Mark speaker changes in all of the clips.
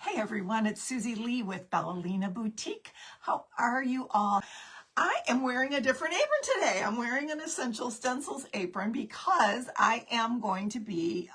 Speaker 1: Hey everyone, it's Susie Lee with LINA Boutique. How are you all? I am wearing a different apron today. I'm wearing an Essential Stencils apron because I am going to be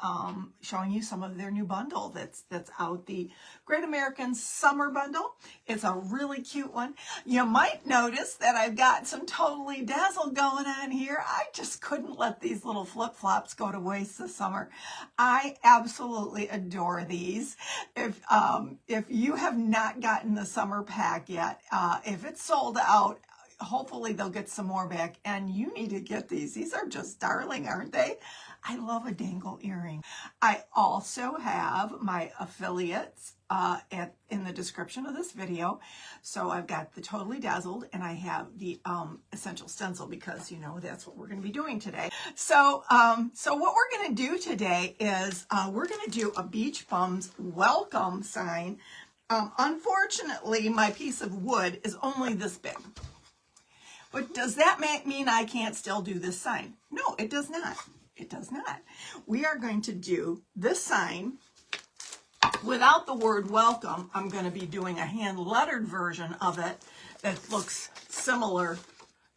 Speaker 1: showing you some of their new bundle that's out, the Great American Summer Bundle. It's a really cute one. You might notice that I've got some Totally Dazzled going on here. I just couldn't let these little flip-flops go to waste this summer. I absolutely adore these. If you have not gotten the summer pack yet, if it's sold out, hopefully they'll get some more back, and you need to get these. These are just darling, aren't they? I love a dangle earring. I also have my affiliates in the description of this video. So I've got the Totally Dazzled, and I have the Essential Stencil, because you know that's what we're going to be doing today. So what we're going to do today is we're going to do a Beach Bums welcome sign. Unfortunately, my piece of wood is only this big. But does that mean I can't still do this sign? No, it does not. It does not. We are going to do this sign without the word welcome. I'm going to be doing a hand-lettered version of it that looks similar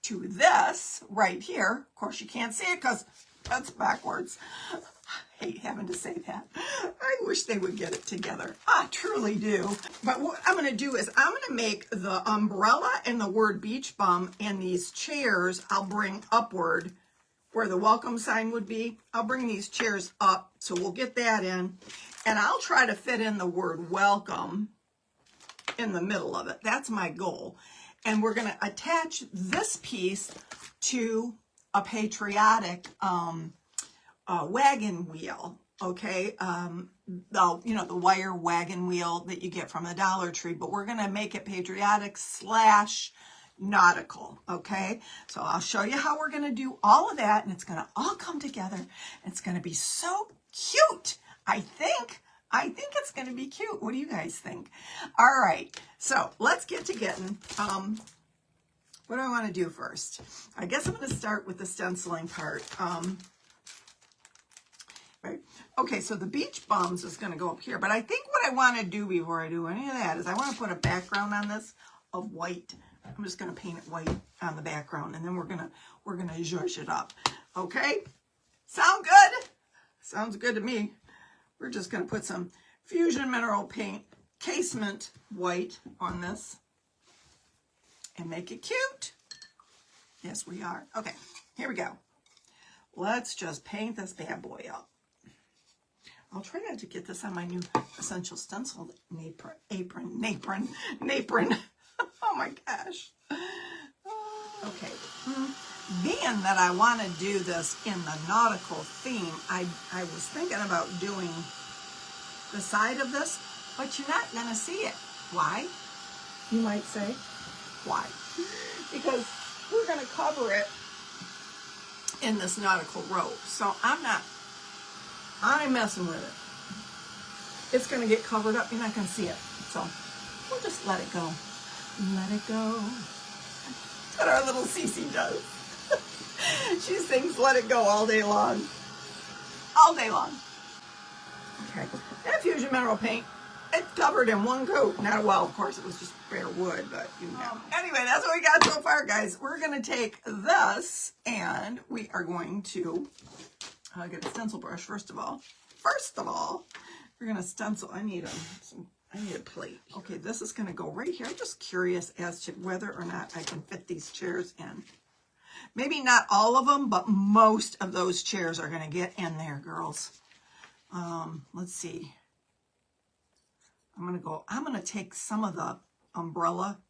Speaker 1: to this right here. Of course, you can't see it because that's backwards. I hate having to say that. I wish they would get it together. I truly do. But what I'm going to do is I'm going to make the umbrella and the word beach bum and these chairs I'll bring upward where the welcome sign would be. I'll bring these chairs up, so we'll get that in. And I'll try to fit in the word welcome in the middle of it. That's my goal. And we're going to attach this piece to a patriotic wagon wheel, okay? The wire wagon wheel that you get from the Dollar Tree, but we're going to make it patriotic / nautical, okay? So I'll show you how we're going to do all of that, and it's going to all come together. It's going to be so cute. I think it's going to be cute. What do you guys think? All right, so let's get to getting. What do I want to do first? I guess I'm going to start with the stenciling part. Right. Okay, so the beach bums is going to go up here, but I think what I want to do before I do any of that is I want to put a background on this of white. I'm just going to paint it white on the background, and then we're gonna zhuzh it up. Okay, sound good? Sounds good to me. We're just going to put some Fusion Mineral Paint Casement White on this and make it cute. Yes, we are. Okay, here we go. Let's just paint this bad boy up. I'll try not to get this on my new Essential Stencil apron. Oh my gosh. Okay. Being that I want to do this in the nautical theme, I was thinking about doing the side of this, but you're not going to see it. Why? You might say. Why? Because we're going to cover it in this nautical robe. So I'm messing with it. It's going to get covered up. You're not going to see it. So we'll just let it go. Let it go. That's what our little Cece does. She sings Let It Go all day long. All day long. Okay. That Fusion Mineral Paint, it's covered in one coat. Not well, of course, it was just bare wood, but you know. Anyway, that's what we got so far, guys. We're going to take this, and we are going to get a stencil brush, first of all. We're going to stencil. I need a plate. Okay, this is going to go right here. I'm just curious as to whether or not I can fit these chairs in. Maybe not all of them, but most of those chairs are going to get in there, girls. Let's see. I'm going to take some of the umbrella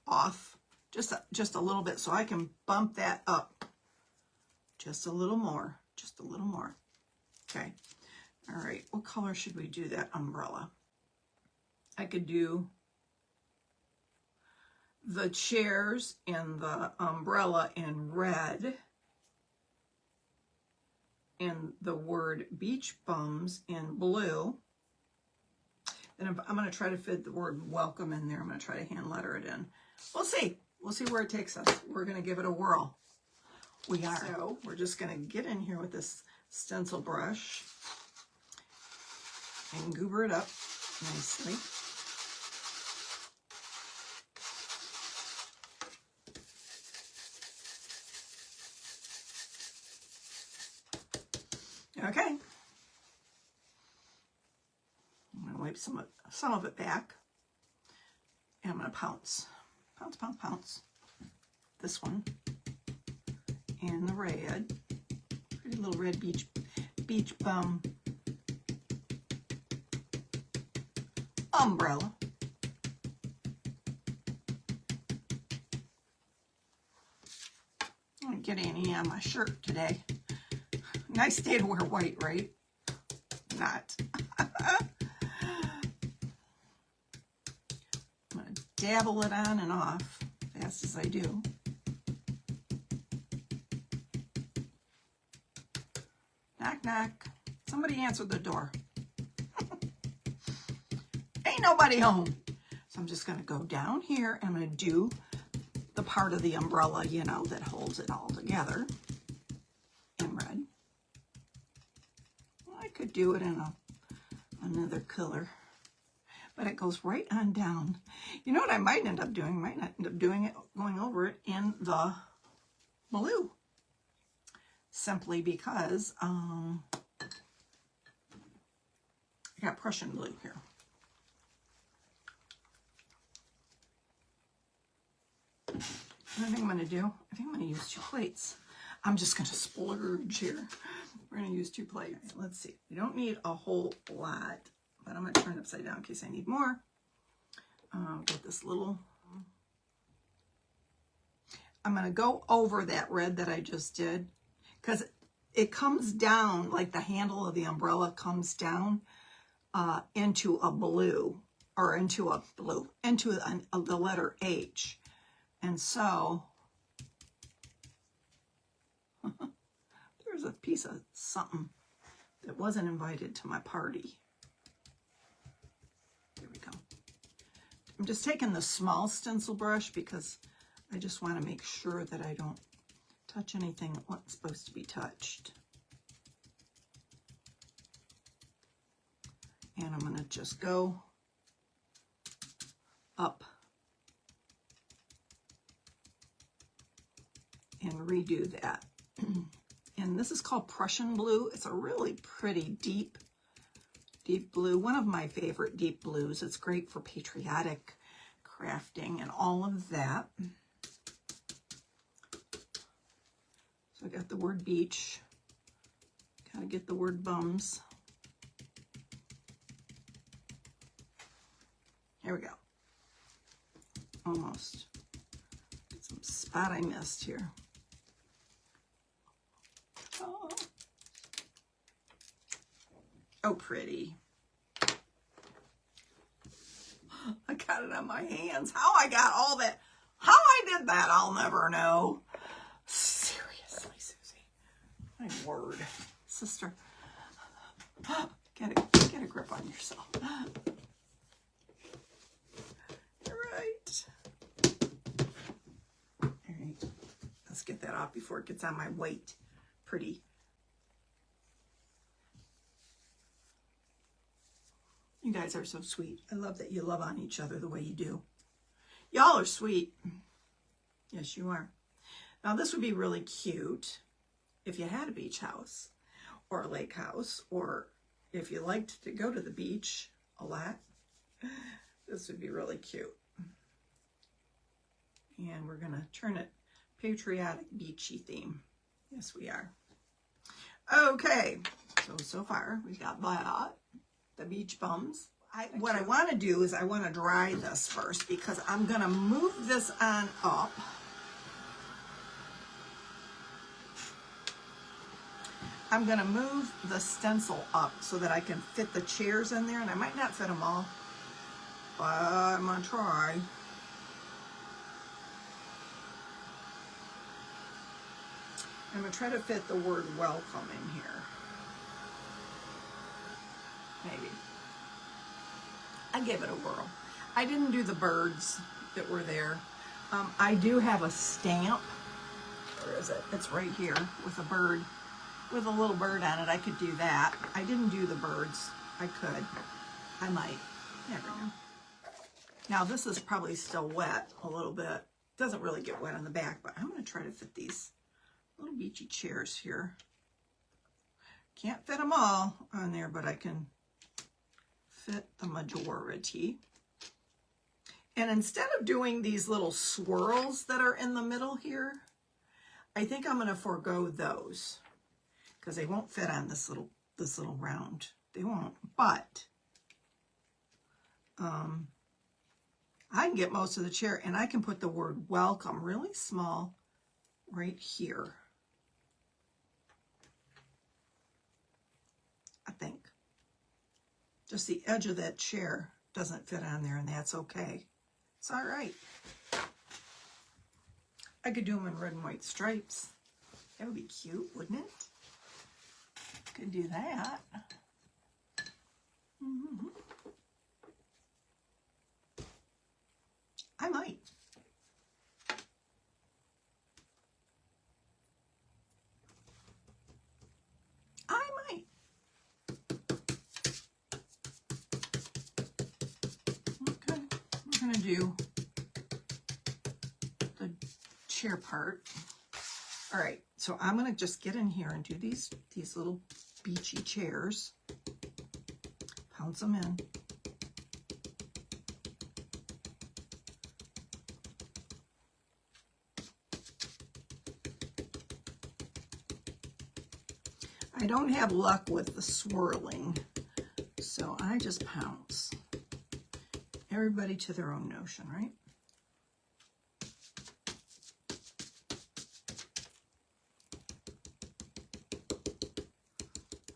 Speaker 1: off, just a little bit, so I can bump that up just a little more. Okay. All right. What color should we do that umbrella? I could do the chairs and the umbrella in red, and the word beach bums in blue. Then I'm going to try to fit the word welcome in there. I'm going to try to hand letter it in. We'll see. We'll see where it takes us. We're going to give it a whirl. We are. So we're just going to get in here with this stencil brush and goober it up nicely. wipe some of it back. And I'm going to pounce. Pounce, pounce, pounce. This one. And the red. Pretty little red beach bum umbrella. I don't get any on my shirt today. Nice day to wear white, right? Not. I'm going to dabble it on and off fast as I do. Knock, knock. Somebody answered the door. Ain't nobody home. So I'm just going to go down here and I'm going to do the part of the umbrella, you know, that holds it all together in red. I could do it in another color, but it goes right on down. You know what I might end up doing? I might not end up doing it, going over it in the blue. Simply because I got Prussian blue here. What I think I'm going to do, I think I'm going to use 2 plates. I'm just going to splurge here. We're going to use 2 plates. Right, let's see. We don't need a whole lot, but I'm going to turn it upside down in case I need more. Get this little... I'm going to go over that red that I just did because it comes down, like the handle of the umbrella comes down into a blue, or into the letter H. And so, there's a piece of something that wasn't invited to my party. There we go. I'm just taking the small stencil brush because I just want to make sure that I don't touch anything that wasn't supposed to be touched. And I'm going to just go up and redo that. And this is called Prussian blue. It's a really pretty deep blue. One of my favorite deep blues. It's great for patriotic crafting and all of that. So I got the word beach. Gotta get the word bums. Here we go. Almost. Get some spot I missed here. Oh, pretty. I got it on my hands. How I got all that, how I did that, I'll never know. Seriously, Susie. My word. Sister, get a grip on yourself. All right. All right. Let's get that off before it gets on my white. Pretty. You guys are so sweet. I love that you love on each other the way you do. Y'all are sweet. Yes, you are. Now, this would be really cute if you had a beach house or a lake house, or if you liked to go to the beach a lot. This would be really cute. And we're going to turn it patriotic, beachy theme. Yes, we are. Okay. So far, we got that. The beach bums. What I want to do is I want to dry this first because I'm going to move this on up. I'm going to move the stencil up so that I can fit the chairs in there, and I might not fit them all, but I'm going to try. I'm going to try to fit the word welcome in here. Maybe. I gave it a whirl. I didn't do the birds that were there. I do have a stamp. Where is it? It's right here with a bird, with a little bird on it. I could do that. I didn't do the birds. I could. I might. Never know. Now this is probably still wet a little bit. Doesn't really get wet on the back, but I'm going to try to fit these little beachy chairs here. Can't fit them all on there, but I can fit the majority. And instead of doing these little swirls that are in the middle here, I think I'm going to forego those because they won't fit on this little round. They won't, but I can get most of the chair, and I can put the word welcome really small right here. I think. Just the edge of that chair doesn't fit on there, and that's okay. It's all right. I could do them in red and white stripes. That would be cute, wouldn't it? Could do that. Mm-hmm. I might. Okay, we're going to do the chair part. All right, so I'm going to just get in here and do these little beachy chairs. Pounce them in. I don't have luck with the swirling, so I just pounce. Everybody to their own notion, right?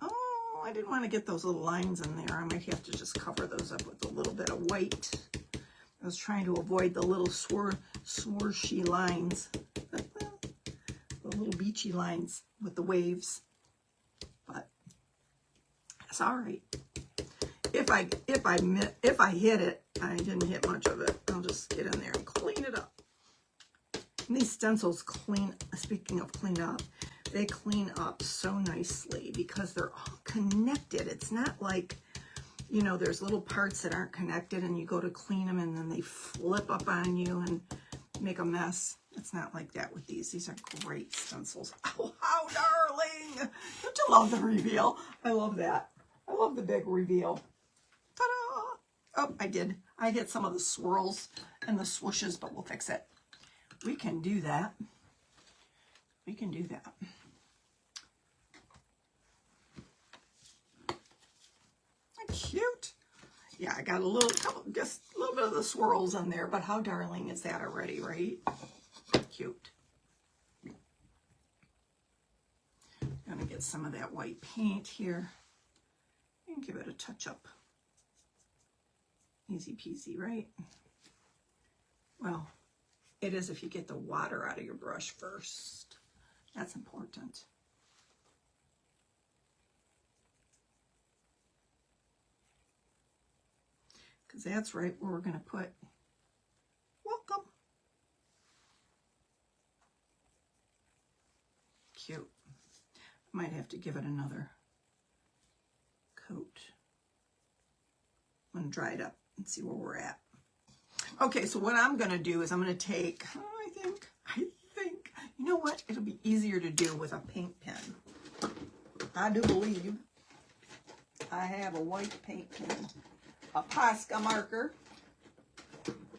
Speaker 1: Oh, I didn't want to get those little lines in there. I might have to just cover those up with a little bit of white. I was trying to avoid the little swooshy lines, the little beachy lines with the waves. But it's all right. If I hit it, I didn't hit much of it. I'll just get in there and clean it up. And these stencils clean. Speaking of clean up, they clean up so nicely because they're all connected. It's not like, you know, there's little parts that aren't connected and you go to clean them and then they flip up on you and make a mess. It's not like that with these. These are great stencils. Oh, how darling! Don't you love the reveal? I love that. I love the big reveal. Ta-da! Oh, I did. I hit some of the swirls and the swooshes, but we'll fix it. We can do that. We can do that. Cute. Yeah, I got just a little bit of the swirls on there, but how darling is that already, right? Cute. Gonna get some of that white paint here and give it a touch up. Easy peasy, right? Well, it is if you get the water out of your brush first. That's important. Because that's right where we're going to put welcome. Cute. Might have to give it another coat. I'm going to dry it up and see where we're at. Okay, so what I'm going to do is I'm going to take, I think, you know what? It'll be easier to do with a paint pen. I do believe I have a white paint pen. A Posca marker.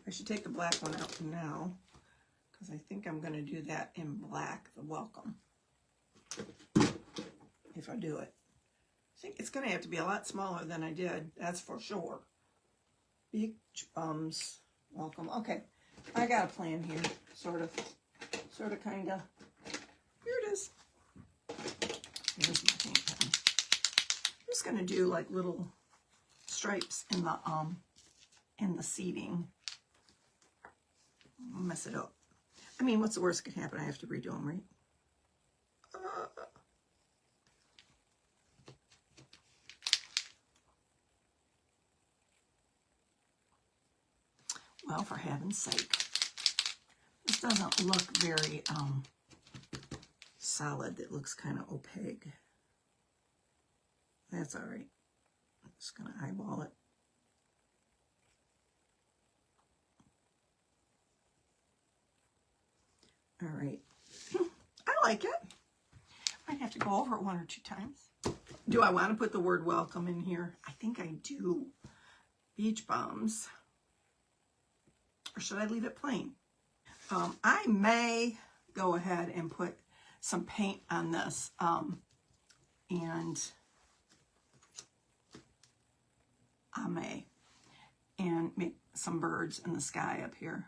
Speaker 1: I should take the black one out now because I think I'm going to do that in black, the welcome. If I do it. I think it's going to have to be a lot smaller than I did, that's for sure. Beach bums, welcome. Okay, I got a plan here, sort of, kind of. Here it is. Here's my paint pen. I'm just going to do like little stripes in the seating. I'll mess it up. I mean, what's the worst that could happen? I have to redo them, right? Well, for heaven's sake. This doesn't look very solid. It looks kind of opaque. That's all right. I'm just going to eyeball it. All right. I like it. Might have to go over it 1 or 2 times. Do I want to put the word welcome in here? I think I do. beach bums. Or should I leave it plain? I may go ahead and put some paint on this. And I may. And make some birds in the sky up here.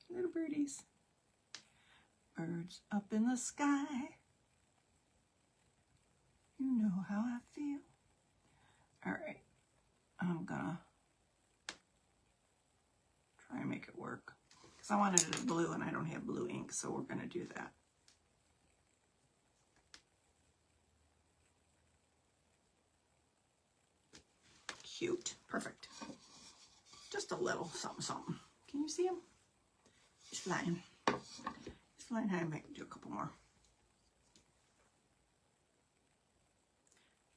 Speaker 1: Little birdies. Birds up in the sky. You know how I feel. All right. I'm gonna try and make it work. Because I wanted it in blue and I don't have blue ink, so we're gonna do that. Cute. Perfect. Just a little something, something. Can you see him? He's flying. He's flying high. I might do a couple more.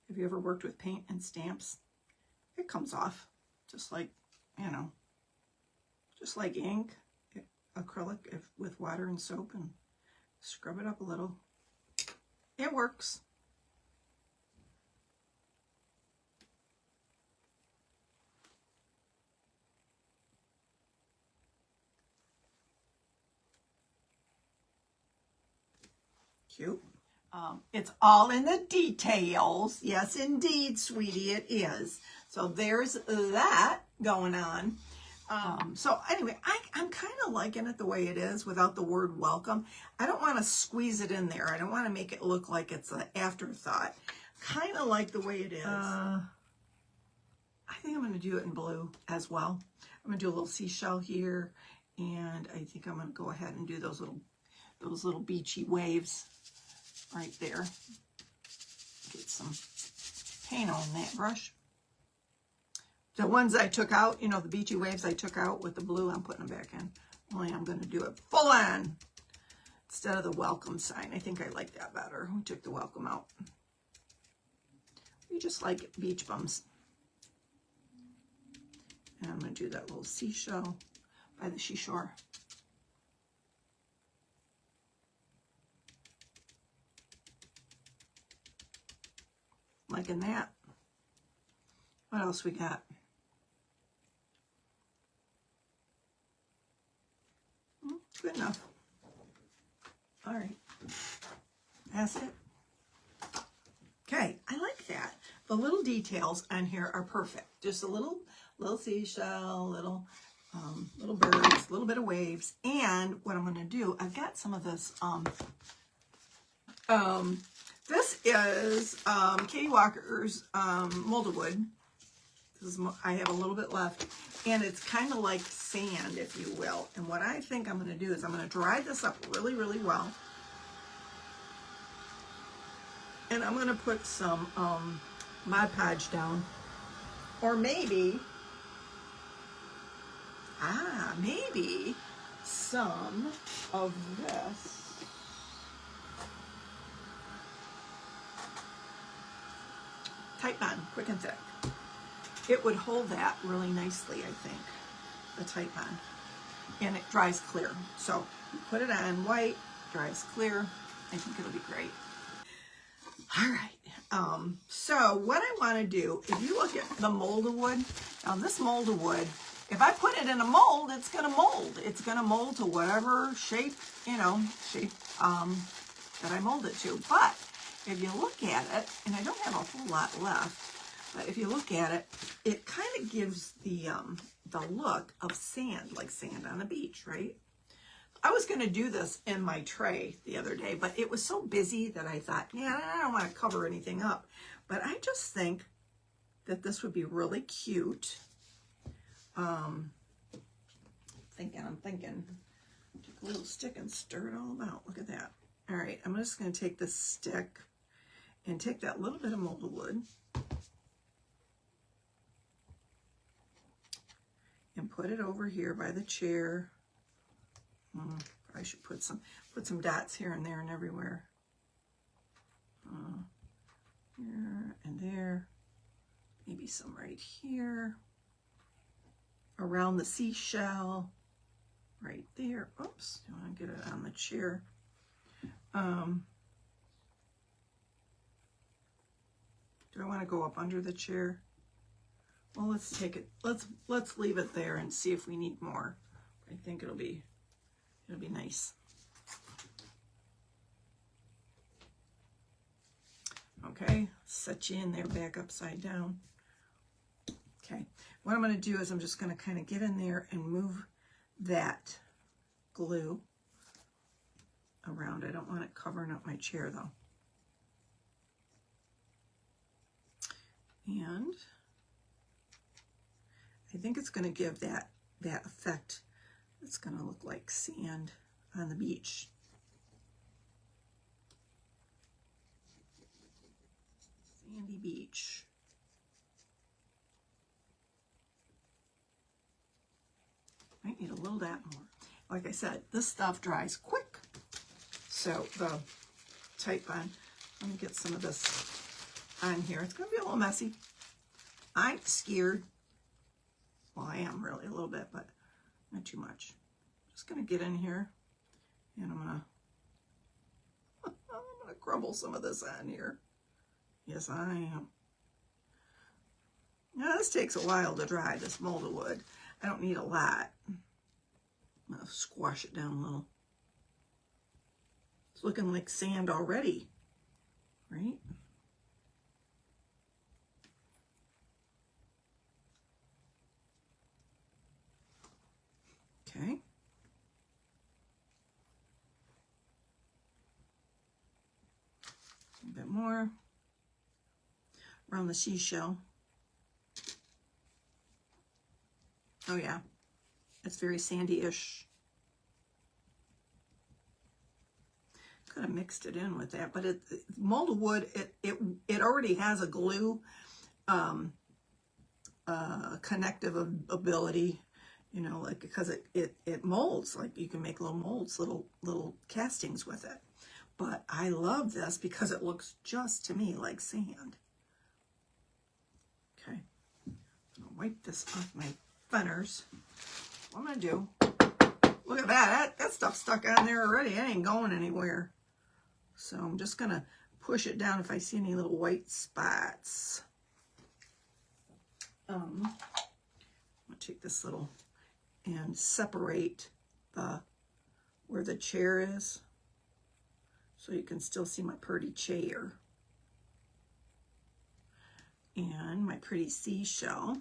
Speaker 1: Have you ever worked with paint and stamps? It comes off just like, you know, just like ink, acrylic with water and soap, and scrub it up a little. It works. Cute. It's all in the details. Yes, indeed, sweetie, it is. So there's that going on. So anyway, I'm kind of liking it the way it is without the word welcome. I don't want to squeeze it in there. I don't want to make it look like it's an afterthought. Kind of like the way it is. I think I'm going to do it in blue as well. I'm going to do a little seashell here. And I think I'm going to go ahead and do those little beachy waves right there. Get some paint on that brush. The ones I took out, you know, the beachy waves I took out with the blue, I'm putting them back in. Only I'm going to do it full on instead of the welcome sign. I think I like that better. We took the welcome out. We just like beach bums. And I'm going to do that little seashell by the seashore. Liking that. What else we got? Good enough. All right. That's it. Okay, I like that. The little details on here are perfect. Just a little seashell, little birds, a little bit of waves. And what I'm going to do, I've got some of this. This is Katie Walker's molded wood. This is, I have a little bit left, and it's kind of like sand, if you will. And what I think I'm going to do is I'm going to dry this up really, really well. And I'm going to put some Mod Podge down. Or maybe some of this. Tight bond, quick and thick. It would hold that really nicely, I think, the tight bond. And it dries clear. So you put it on white, dries clear. I think it'll be great. All right. So what I want to do, if you look at the molded wood, now this molded wood, if I put it in a mold, it's going to mold. It's going to mold to whatever shape, that I mold it to. But if you look at it, and I don't have a whole lot left, but if you look at it, it kind of gives the look of sand, like sand on a beach, right? I was going to do this in my tray the other day, but it was so busy that I thought, yeah, I don't want to cover anything up. But I just think that this would be really cute. I'm thinking. Take a little stick and stir it all about. Look at that. All right, I'm just going to take this stick and take that little bit of molded wood and put it over here by the chair. I should put some dots here and there and everywhere. Here and there. Maybe some right here. Around the seashell. Right there. Oops, I want to get it on the chair. Do I want to go up under the chair? Well, let's take it, let's leave it there and see if we need more. I think it'll be nice. Okay, set you in there back upside down. Okay, what I'm going to do is I'm just going to kind of get in there and move that glue around. I don't want it covering up my chair though. And I think it's going to give that effect. It's going to look like sand on the beach. Sandy beach. Might need a little that more. Like I said, this stuff dries quick. So the type on, let me get some of this on here. It's going to be a little messy. I'm scared. Well, I am really a little bit, but not too much. Just going to get in here and I'm going to crumble some of this on here. Yes, I am. Now, this takes a while to dry, this molded wood. I don't need a lot. I'm going to squash it down a little. It's looking like sand already, right? Okay. A bit more around the seashell. Oh yeah, it's very sandy-ish. Could have mixed it in with that, but molded wood, it already has a glue connective ability, you know, like because it molds, like you can make little molds, little castings with it. But I love this because it looks just to me like sand. Okay, I'm gonna wipe this off my funners. What I'm gonna do, look at that stuff's stuck on there already. It ain't going anywhere. So I'm just gonna push it down if I see any little white spots. I'm gonna take this little and separate where the chair is, so you can still see my pretty chair and my pretty seashell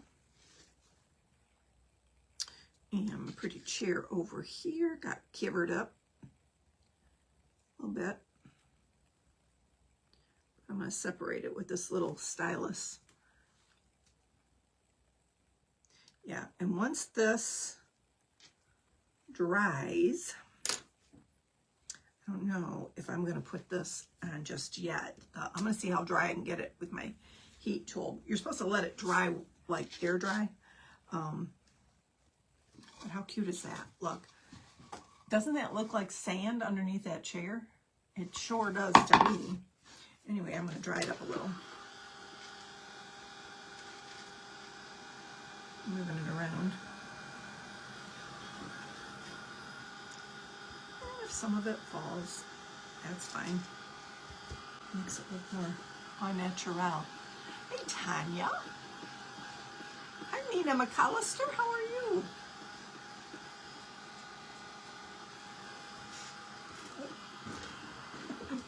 Speaker 1: and my pretty chair over here. Got covered up a little bit. I'm going to separate it with this little stylus. Yeah, and once this dries, I don't know if I'm going to put this on just yet. I'm going to see how dry I can get it with my heat tool. You're supposed to let it dry like air dry. But how cute is that? Look, doesn't that look like sand underneath that chair? It sure does to me. Anyway, I'm going to dry it up a little. Moving it around. And if some of it falls, that's fine. Makes it look more au naturel. Hey, Tanya. I'm Nina McAllister. How are you?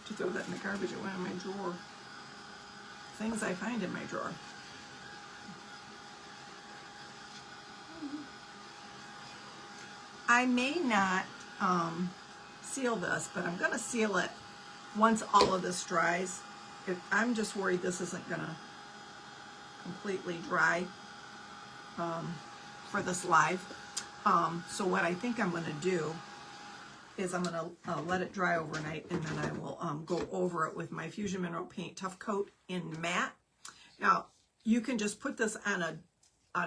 Speaker 1: To throw that in the garbage, it went in my drawer. Things I find in my drawer. I may not seal this, but I'm going to seal it once all of this dries. I'm just worried this isn't going to completely dry for this live. So what I think I'm going to do is I'm going to let it dry overnight, and then I will go over it with my Fusion Mineral Paint Tough Coat in matte. Now, you can just put this on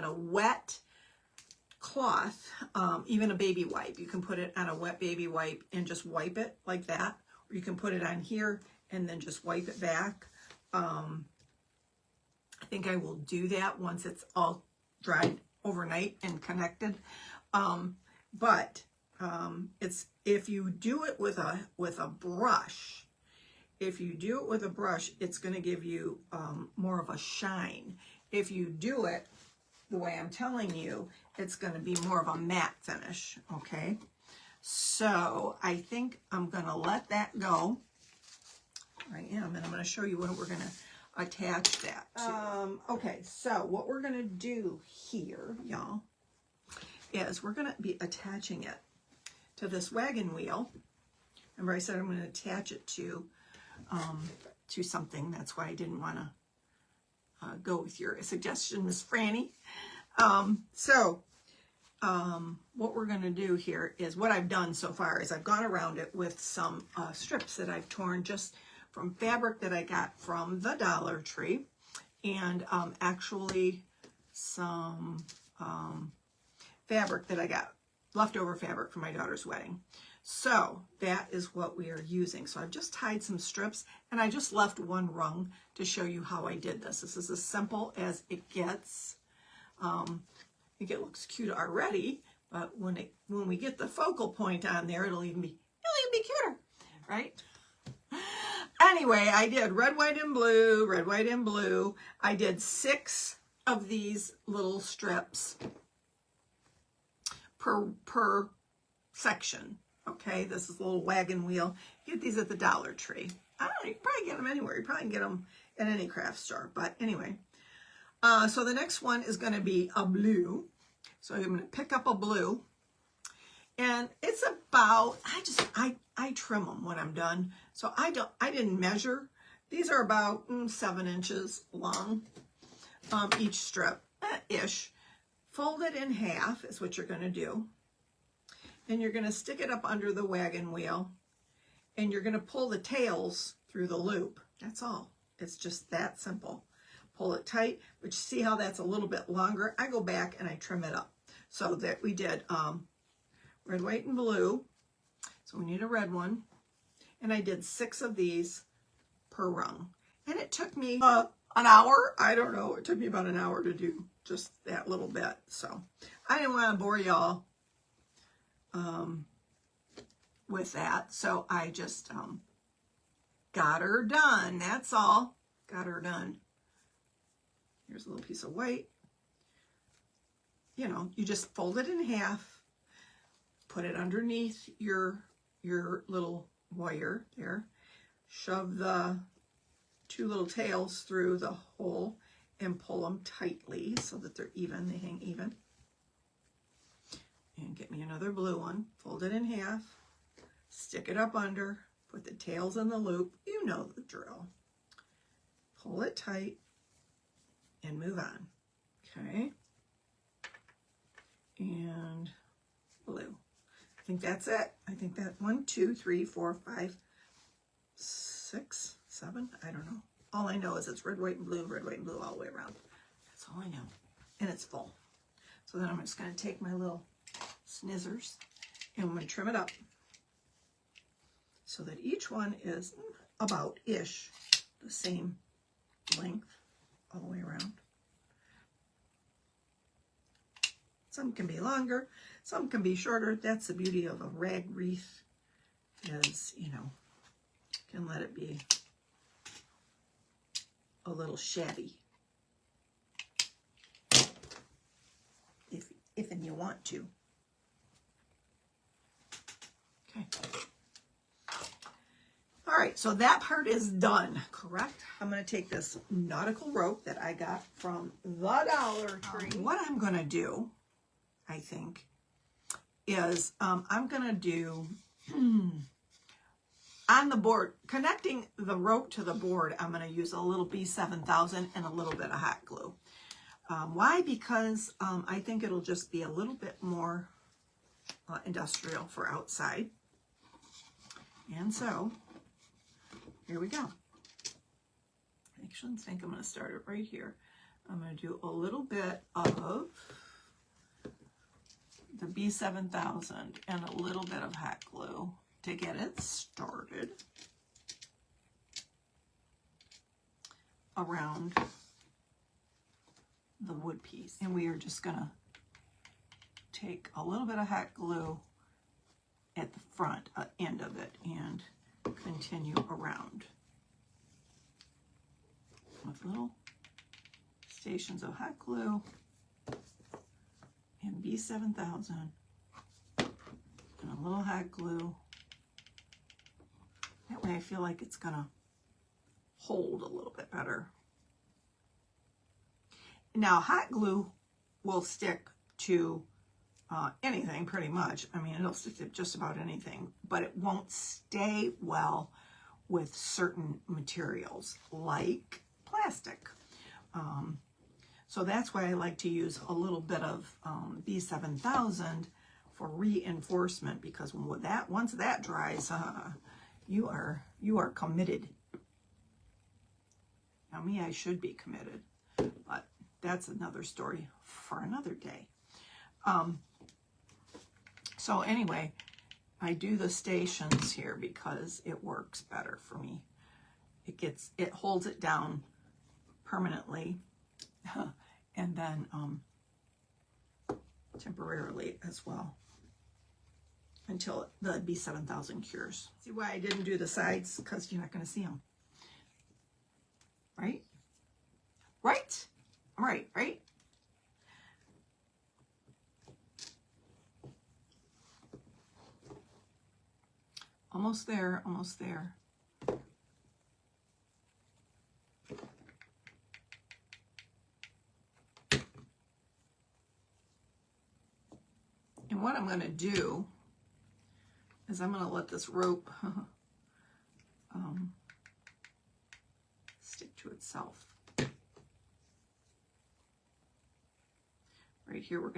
Speaker 1: a wet cloth, even a baby wipe. You can put it on a wet baby wipe and just wipe it like that. Or you can put it on here and then just wipe it back. I think I will do that once it's all dried overnight and connected. But it's, if you do it with a brush, it's going to give you more of a shine. If you do it the way I'm telling you, it's going to be more of a matte finish, okay? So I think I'm going to let that go. I am, and I'm going to show you what we're going to attach that to. Okay, so what we're going to do here, y'all, is we're going to be attaching it to this wagon wheel. Remember I said I'm going to attach it to something. That's why I didn't want to go with your suggestion, Miss Franny. What we're going to do here is, what I've done so far is I've gone around it with some strips that I've torn just from fabric that I got from the Dollar Tree, and actually some fabric that I got, leftover fabric from my daughter's wedding. So that is what we are using. So I've just tied some strips, and I just left one rung to show you how I did this. This is as simple as it gets. I think it looks cute already, but when we get the focal point on there, it'll even be cuter, right? Anyway, I did red, white, and blue, red, white, and blue. I did 6 of these little strips per section. Okay, this is a little wagon wheel. You get these at the Dollar Tree. I don't know, you can probably get them anywhere. You probably can get them at any craft store. But anyway, so the next one is going to be a blue. So I'm going to pick up a blue. And it's about, I trim them when I'm done. So I didn't measure. These are about 7 inches long, each strip, ish. Fold it in half is what you're going to do. And you're going to stick it up under the wagon wheel, and you're going to pull the tails through the loop. That's all. It's just that simple. Pull it tight, but you see how that's a little bit longer. I go back and I trim it up. So that we did red, white, and blue. So we need a red one. And I did 6 of these per rung. And it took me an hour. I don't know. It took me about an hour to do just that little bit. So I didn't want to bore y'all with that, so I just got her done. That's all. Got her done. Here's a little piece of white. You know, you just fold it in half, put it underneath your little wire there, shove the 2 little tails through the hole and pull them tightly so that they're even, they hang even. And get me another blue one, fold it in half, stick it up under, put the tails in the loop, you know the drill. Pull it tight and move on, okay? And blue. I think that's it. I think that 1, 2, 3, 4, 5, 6, 7, I don't know. All I know is it's red, white, and blue all the way around. That's all I know. And it's full. So then I'm just going to take my little scissors and I'm going to trim it up so that each one is about-ish the same length all the way around. Some can be longer, some can be shorter. That's the beauty of a rag wreath, is, you know, you can let it be a little shabby if and you want to. Okay. All right, so that part is done, correct? I'm going to take this nautical rope that I got from the Dollar Tree. What I'm going to do, I think, is I'm going to do on the board, connecting the rope to the board, I'm going to use a little B7000 and a little bit of hot glue. Why? Because I think it'll just be a little bit more industrial for outside. And so, here we go. I actually think I'm going to start it right here. I'm going to do a little bit of the B7000 and a little bit of hot glue to get it started around the wood piece. And we are just going to take a little bit of hot glue at the front end of it and continue around with little stations of hot glue B7000 and a little hot glue. That way I feel like it's gonna hold a little bit better. Now hot glue will stick to anything pretty much. I mean, it'll stick to just about anything, but it won't stay well with certain materials like plastic. So that's why I like to use a little bit of B7000 for reinforcement, because once that dries, you are committed. Now me, I should be committed, but that's another story for another day. So anyway, I do the stations here because it works better for me. It holds it down permanently and then temporarily as well until the B7000 cures. See why I didn't do the sides? Because you're not going to see them. Right? Right? Right, right? Almost there, almost there. And what I'm going to do is I'm going to let this rope stick to itself. Right here, we're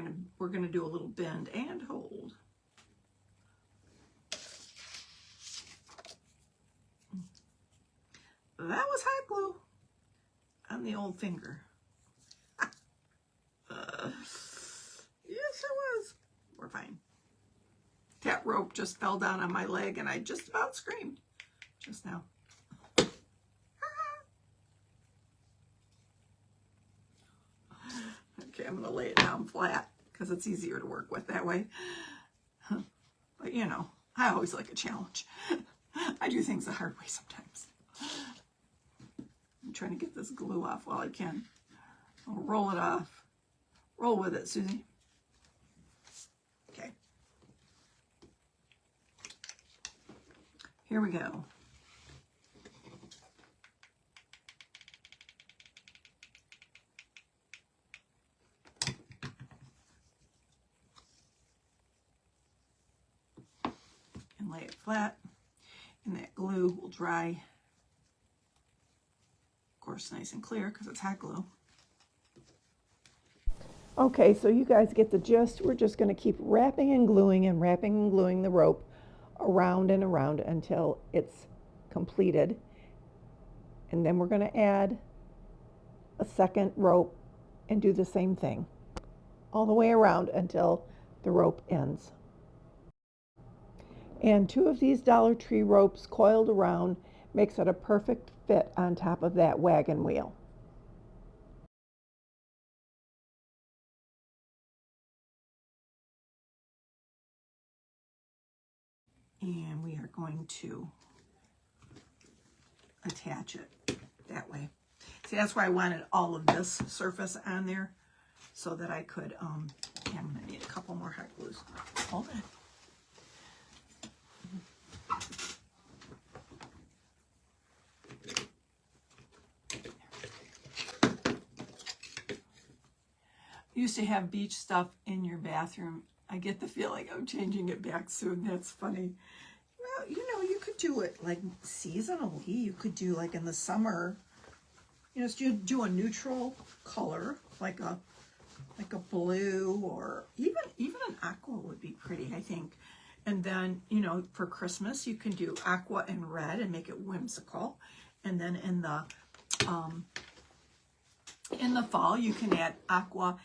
Speaker 1: gonna do a little bend and hold. That was hot glue on the old finger. Yes, it was. We're fine. That rope just fell down on my leg and I just about screamed just now. Okay, I'm going to lay it down flat because it's easier to work with that way. But you know, I always like a challenge. I do things the hard way sometimes. I'm trying to get this glue off while I can. I'll roll it off. Roll with it, Susie. Okay. Here we go. And lay it flat, and that glue will dry, of course, nice and clear because it's hot glue. Okay, so you guys get the gist. We're just going to keep wrapping and gluing the rope around and around until it's completed. And then we're going to add a second rope and do the same thing all the way around until the rope ends. And 2 of these Dollar Tree ropes coiled around makes it a perfect fit on top of that wagon wheel. And we are going to attach it that way. See, that's why I wanted all of this surface on there so that I could, I'm going to need a couple more hot glues. Hold on. Used to have beach stuff in your bathroom. I get the feeling I'm changing it back soon. That's funny. Well, you know, you could do it like seasonally. You could do like in the summer, you know, so do a neutral color, like a blue, or even an aqua would be pretty, I think. And then, you know, for Christmas, you can do aqua and red and make it whimsical. And then in the fall, you can add aqua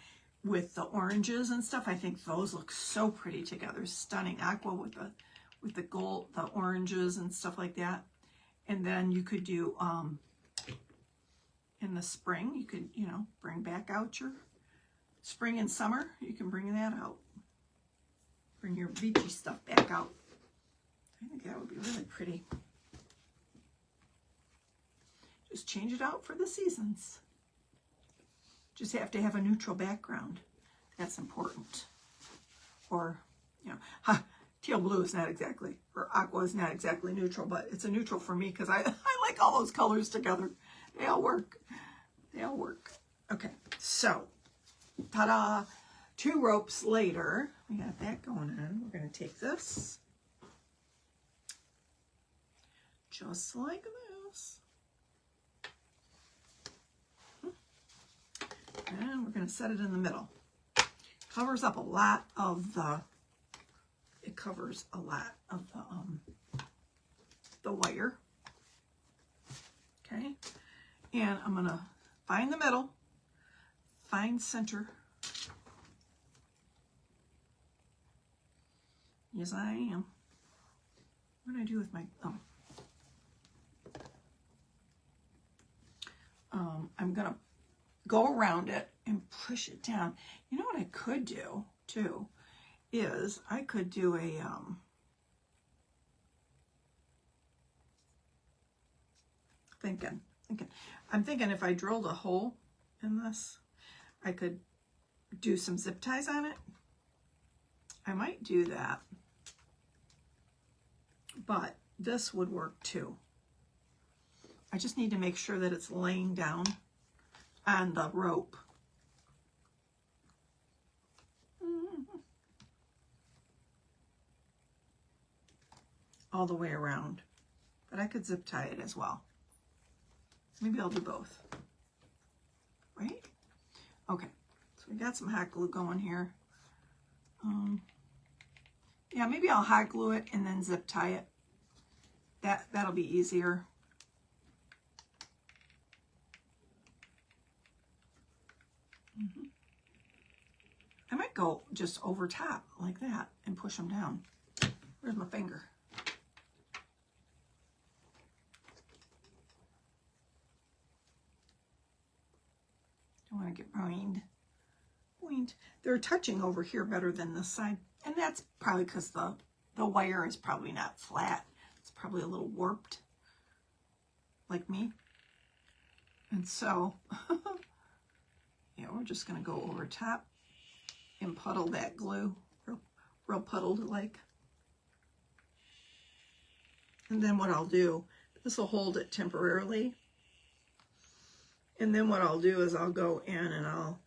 Speaker 1: with the oranges and stuff. I think those look so pretty together. Stunning aqua with the gold, the oranges and stuff like that. And then you could do in the spring, you could, you know, bring back out your spring and summer. You can bring that out. Bring your beachy stuff back out. I think that would be really pretty. Just change it out for the seasons. Just have to have a neutral background. That's important. or, you know, teal blue is not exactly, or aqua is not exactly neutral, but it's a neutral for me because I like all those colors together. They all work. They all work. Okay, so, ta-da! 2 ropes later, we got that going on. We're going to take this, just like this, and we're going to set it in the middle. Covers up a lot of the, it covers a lot of the wire. Okay, and I'm going to find the middle, find center. Yes, I am. What do I do with my, I'm going to go around it and push it down. You know what I could do, too, is I could do a, I'm thinking if I drilled a hole in this, I could do some zip ties on it. I might do that. But this would work too. I just need to make sure that it's laying down on the rope. All the way around. But I could zip tie it as well. Maybe I'll do both. Right? Okay. So we got some hot glue going here. Yeah, maybe I'll hot glue it and then zip tie it. That'll be easier. I might go just over top like that and push them down. Where's my finger? Don't want to get ruined. They're touching over here better than this side. And that's probably because the wire is probably not flat. It's probably a little warped, like me. And so, yeah, we're just going to go over top and puddle that glue, real puddled like. And then what I'll do, this will hold it temporarily. And then what I'll do is I'll go in and I'll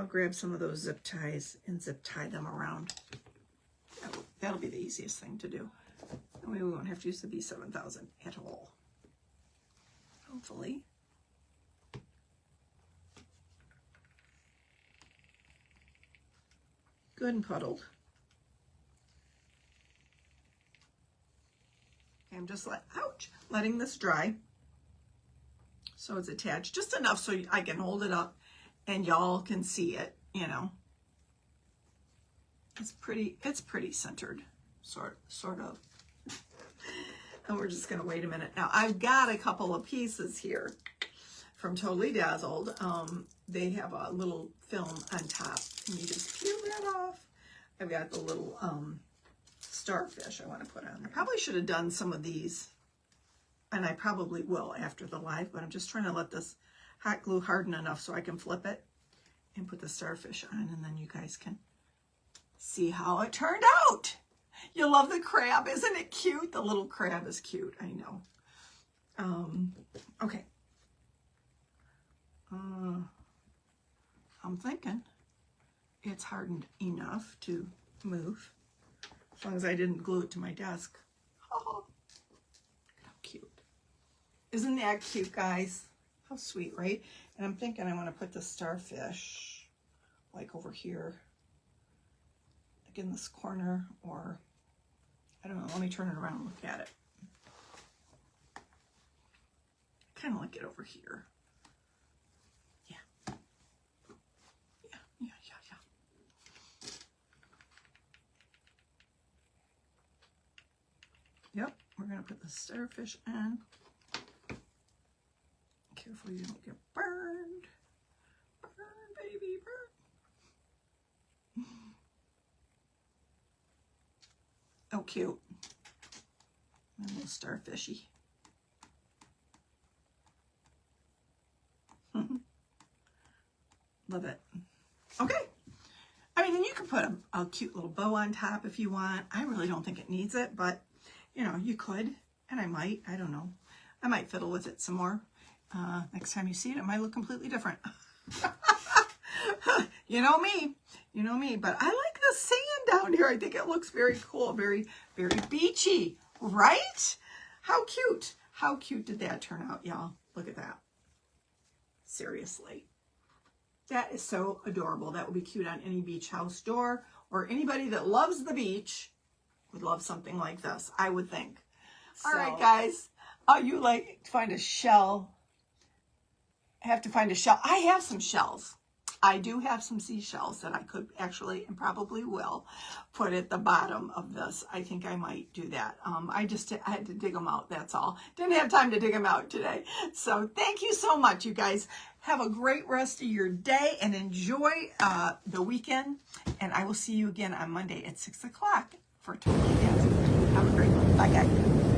Speaker 1: grab some of those zip ties and zip tie them around. That'll be the easiest thing to do. That way we won't have to use the B7000 at all. Hopefully. Good and puddled. Okay, I'm just letting this dry. So it's attached just enough so I can hold it up and y'all can see it, you know. It's pretty centered, sort of. And we're just gonna wait a minute. Now I've got a couple of pieces here from Totally Dazzled. They have a little film on top and you just peel that off. I've got the little starfish I want to put on. I probably should have done some of these, and I probably will after the live, but I'm just trying to let this hot glue harden enough so I can flip it and put the starfish on, and then you guys can see how it turned out. You love the crab, isn't it cute? The little crab is cute, I know. Okay. I'm thinking it's hardened enough to move, as long as I didn't glue it to my desk. Oh, how cute. Isn't that cute, guys? How sweet, right? And I'm thinking I want to put the starfish like over here, like in this corner, or I don't know. Let me turn it around and look at it. I kind of like it over here. Yeah. Yep, we're going to put the starfish in. Careful you don't get burned. Burn, baby, burn. Oh, cute. My little starfishy. Love it. Okay. I mean, and you could put a cute little bow on top if you want. I really don't think it needs it, but, you know, you could, and I might. I don't know. I might fiddle with it some more. Next time you see it, it might look completely different. You know me. You know me. But I like the sand down here. I think it looks very cool. Very, very beachy. Right? How cute. How cute did that turn out, y'all? Look at that. Seriously. That is so adorable. That would be cute on any beach house door, or anybody that loves the beach would love something like this, I would think. So, all right, guys. Oh, you like to find a shell. I have to find a shell. I have some shells. I do have some seashells that I could actually, and probably will, put at the bottom of this. I think I might do that. I had to dig them out, that's all. Didn't have time to dig them out today. So thank you so much, you guys. Have a great rest of your day and enjoy the weekend. And I will see you again on Monday at 6 o'clock for Totally Dazzled. Have a great one. Bye, guys.